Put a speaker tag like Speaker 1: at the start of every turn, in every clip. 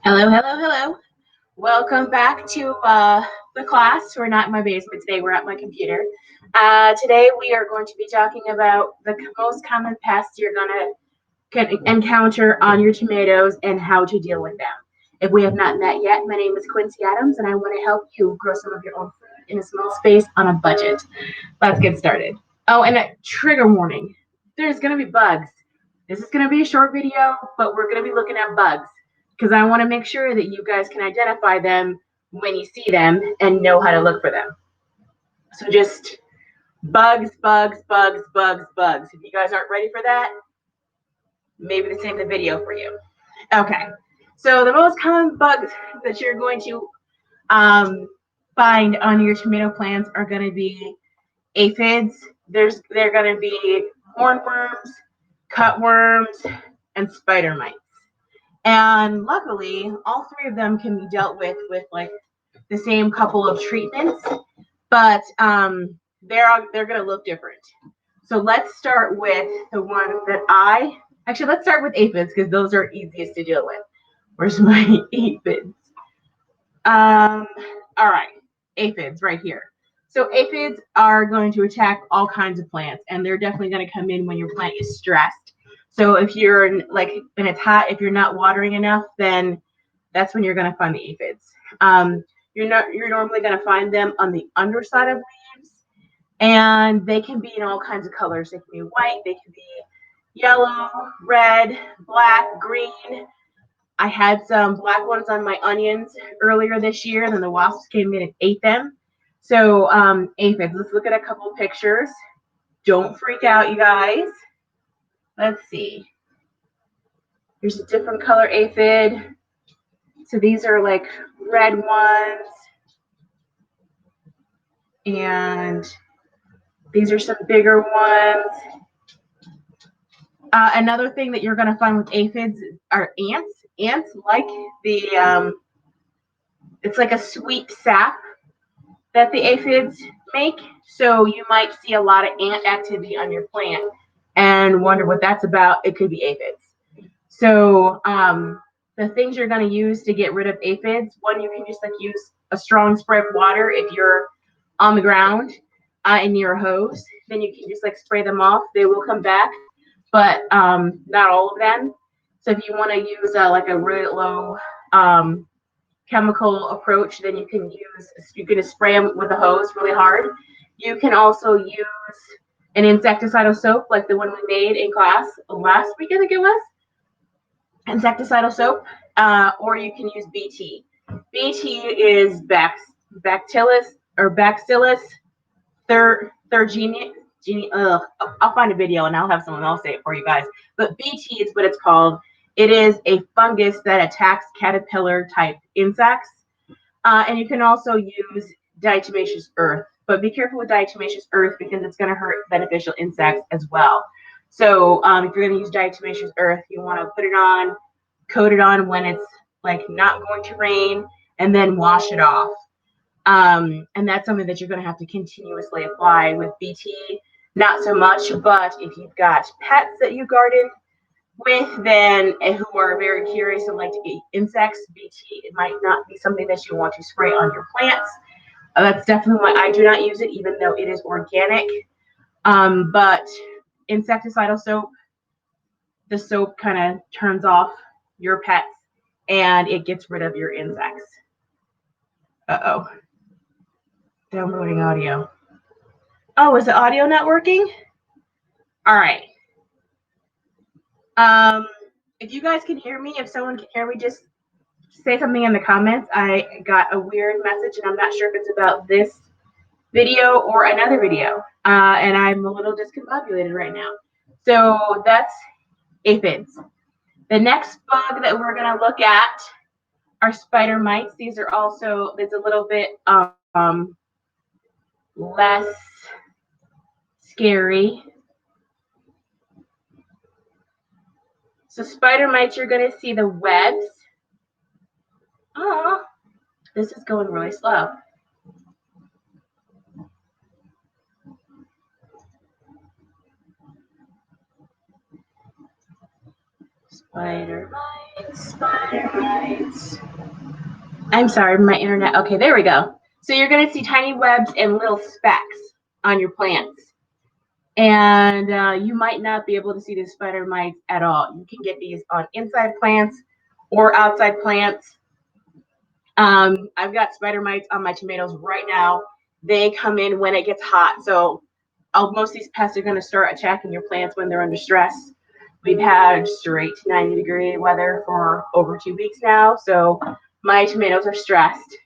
Speaker 1: Hello, hello, hello. Welcome back to the class. We're not in my basement today, we're at my computer. Today we are going to be talking about the most common pests you're going to encounter on your tomatoes and how to deal with them. If we have not met yet, my name is Quincey Adams and I want to help you grow some of your own food in a small space on a budget. Let's get started. Oh, and a trigger warning. There's going to be bugs. This is going to be a short video, but we're going to be looking at bugs because I want to make sure that you guys can identify them when you see them and know how to look for them. So just bugs, bugs, bugs, bugs, bugs. If you guys aren't ready for that, maybe this ain't the video for you. Okay. So the most common bugs that you're going to find on your tomato plants are going to be aphids. They're going to be hornworms, cutworms, and spider mites. And luckily, all three of them can be dealt with like the same couple of treatments, but they're going to look different. So let's start with the one that let's start with aphids because those are easiest to deal with. Where's my aphids? All right, aphids right here. So aphids are going to attack all kinds of plants, and they're definitely going to come in when your plant is stressed. So if you're when it's hot, if you're not watering enough, then that's when you're going to find the aphids. You're normally going to find them on the underside of leaves, and they can be in all kinds of colors. They can be white, they can be yellow, red, black, green. I had some black ones on my onions earlier this year, and then the wasps came in and ate them. So aphids, let's look at a couple pictures. Don't freak out, you guys. Let's see. Here's a different color aphid. So these are like red ones. And these are some bigger ones. Another thing that you're going to find with aphids are ants. Ants like it's like a sweet sap that the aphids make. So you might see a lot of ant activity on your plant and wonder what that's about. It could be aphids. So the things you're going to use to get rid of aphids, one, you can just use a strong spray of water if you're on the ground and near a hose. Then you can just spray them off. They will come back, but not all of them. So if you want to use a really low chemical approach, then you can just spray them with a hose really hard. You can also use an insecticidal soap like the one we made in class last week, I think it was. Insecticidal soap, or you can use BT. BT is Bacillus thuringiensis. I'll find a video and I'll have someone else say it for you guys. But BT is what it's called. It is a fungus that attacks caterpillar type insects. And you can also use diatomaceous earth. But be careful with diatomaceous earth because it's going to hurt beneficial insects as well. So if you're going to use diatomaceous earth, you want to put it on, coat it on when it's not going to rain, and then wash it off. And that's something that you're going to have to continuously apply. With BT, not so much, but if you've got pets that you garden with, then who are very curious and like to eat insects, BT, it might not be something that you want to spray on your plants. That's definitely why I do not use it, even though it is organic. But insecticidal soap, the soap kind of turns off your pets and it gets rid of your insects. Uh-oh. Downloading audio. Oh, is the audio not working? All right. If you guys can hear me, if someone can hear me, just say something in the comments. I got a weird message and I'm not sure if it's about this video or another video. And I'm a little discombobulated right now. So that's aphids. The next bug that we're going to look at are spider mites. These are also, it's a little bit less scary. So spider mites, you're going to see the webs. Oh, this is going really slow. Spider mites, spider mites. I'm sorry, my internet. Okay, there we go. So you're going to see tiny webs and little specks on your plants. And you might not be able to see the spider mites at all. You can get these on inside plants or outside plants. I've got spider mites on my tomatoes right now. They come in when it gets hot. So most of these pests are going to start attacking your plants when they're under stress. We've had straight 90-degree weather for over 2 weeks now. So my tomatoes are stressed.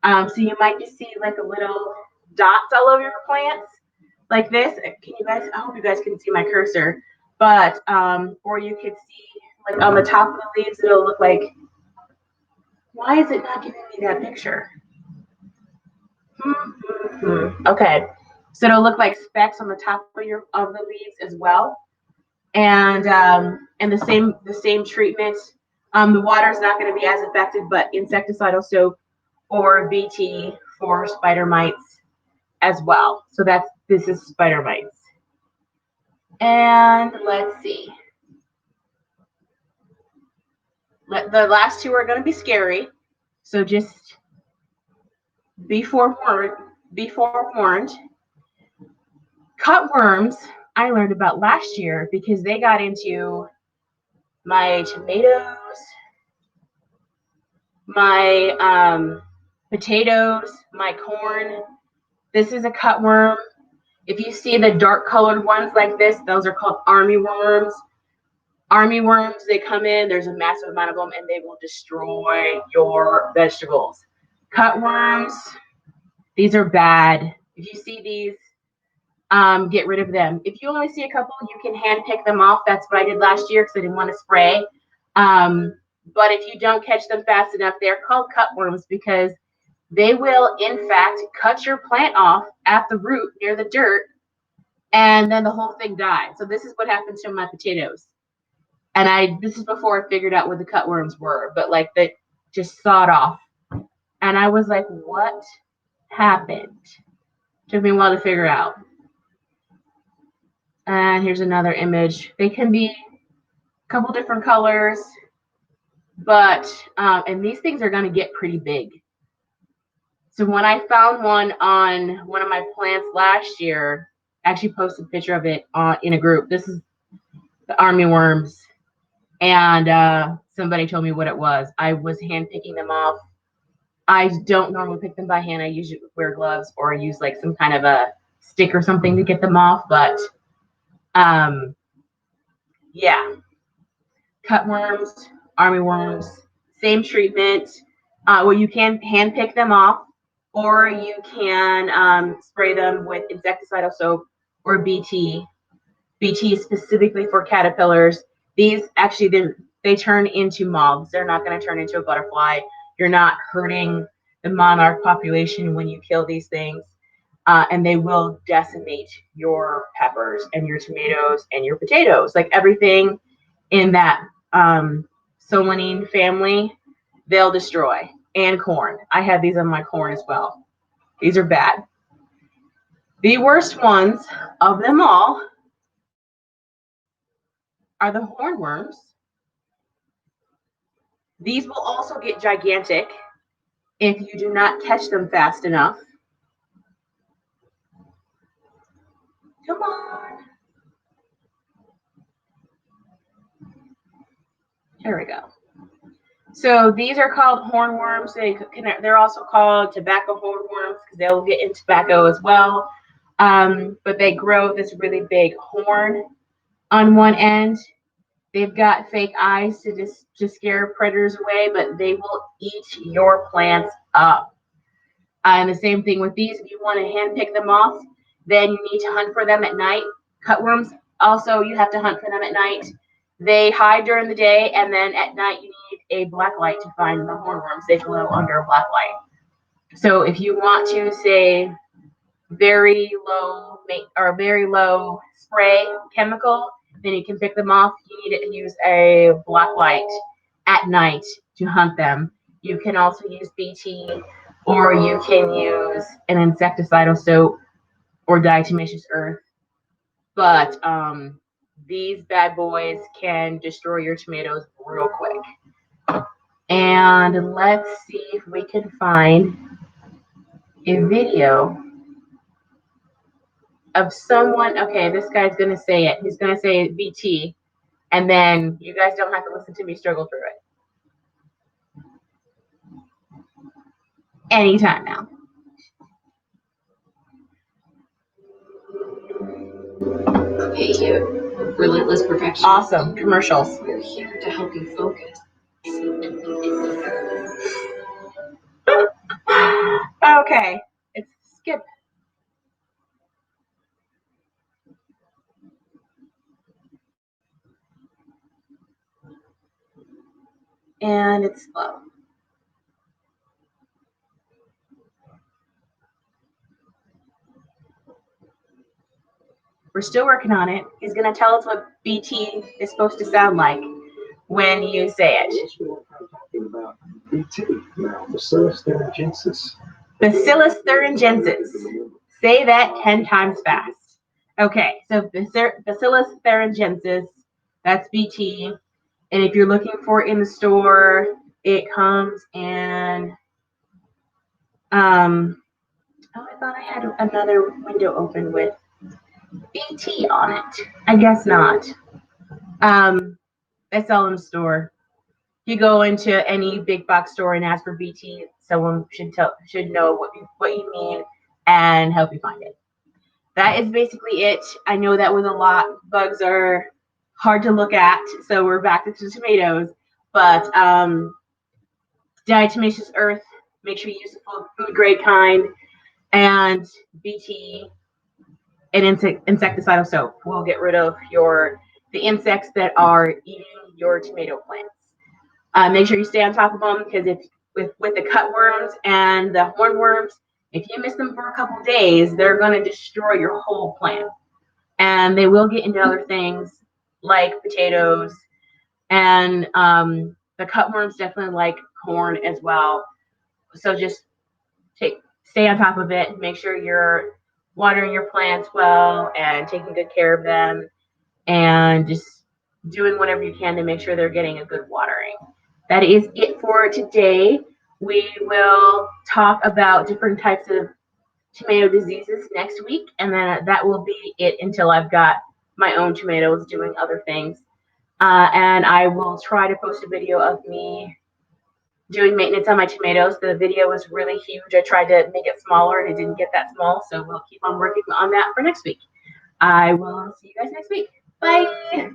Speaker 1: So you might just see like a little dots all over your plants like this. Can you guys, I hope you guys can see my cursor, but, or you could see like on the top of the leaves, it'll look like, why is it not giving me that picture? Okay. So it'll look like specks on the top of the leaves as well. And the same treatment. The water is not going to be as effective, but insecticidal soap or BT for spider mites as well. So this is spider mites. And let's see. The last two are going to be scary. So just be forewarned. Cutworms I learned about last year because they got into my tomatoes, my potatoes, my corn. This is a cutworm. If you see the dark colored ones like this, those are called army worms. Army worms, they come in, there's a massive amount of them, and they will destroy your vegetables. Cutworms, these are bad. If you see these, get rid of them. If you only see a couple, you can hand pick them off. That's what I did last year because I didn't want to spray. But if you don't catch them fast enough, they're called cutworms because they will, in fact, cut your plant off at the root near the dirt, and then the whole thing died. So this is what happened to my potatoes. And this is before I figured out what the cutworms were, but like they just sawed off. And I was like, what happened? Took me a while to figure out. And here's another image. They can be a couple different colors, but, and these things are going to get pretty big. So when I found one on one of my plants last year, I actually posted a picture of it in a group. This is the army worms. And somebody told me what it was. I was hand picking them off. I don't normally pick them by hand. I usually wear gloves or I use like some kind of a stick or something to get them off. But yeah, cutworms, army worms, same treatment. Well, you can hand pick them off, or you can spray them with insecticidal soap or BT. BT specifically for caterpillars. These actually they turn into moths. They're not going to turn into a butterfly. You're not hurting the monarch population when you kill these things, and they will decimate your peppers and your tomatoes and your potatoes. Like everything in that solanine family, they'll destroy. And corn. I have these on my corn as well. These are bad. The worst ones of them all are the hornworms. These will also get gigantic if you do not catch them fast enough. Come on. There we go. So these are called hornworms. They're also called tobacco hornworms because they'll get in tobacco as well. But they grow this really big horn on one end. They've got fake eyes to scare predators away, but they will eat your plants up. And the same thing with these. If you want to hand pick them off, then you need to hunt for them at night. Cutworms, also, you have to hunt for them at night. They hide during the day, and then at night you need a black light to find the hornworms. They glow under a black light. So if you want to say very low spray chemical, then you can pick them off. You need to use a black light at night to hunt them. You can also use BT, or you can use an insecticidal soap or diatomaceous earth. But these bad boys can destroy your tomatoes real quick. And let's see if we can find a video of someone. Okay, this guy's gonna say it. He's gonna say BT, and then you guys don't have to listen to me struggle through it. Anytime now.
Speaker 2: Hey, you. Relentless perfection.
Speaker 1: Awesome. Commercials.
Speaker 2: We're here to help you focus.
Speaker 1: Okay. It's skip. And it's slow. We're still working on it. He's going to tell us what BT is supposed to sound like when you say it.
Speaker 3: Talking about BT now, Bacillus thuringiensis.
Speaker 1: Bacillus thuringiensis. Say that 10 times fast. Okay, so Bacillus thuringiensis, that's BT. And if you're looking for it in the store, it comes in, oh, I thought I had another window open with BT on it. I guess not. They sell in the store. If you go into any big box store and ask for BT, someone should know what you mean and help you find it. That is basically it. I know that was a lot. Bugs are hard to look at, so we're back to tomatoes. But diatomaceous earth, make sure you use the food grade kind, and BT and insecticidal soap will get rid of the insects that are eating your tomato plants. Make sure you stay on top of them, because with the cutworms and the hornworms, if you miss them for a couple days, they're going to destroy your whole plant. And they will get into other things like potatoes, and the cutworms definitely like corn as well. So just stay on top of it. Make sure you're watering your plants well and taking good care of them, and just doing whatever you can to make sure they're getting a good watering. That is it for today. We will talk about different types of tomato diseases next week, and then that will be it until I've got my own tomatoes doing other things. And I will try to post a video of me doing maintenance on my tomatoes. The video was really huge. I tried to make it smaller and it didn't get that small, so we'll keep on working on that for next week. I will see you guys next week. Bye.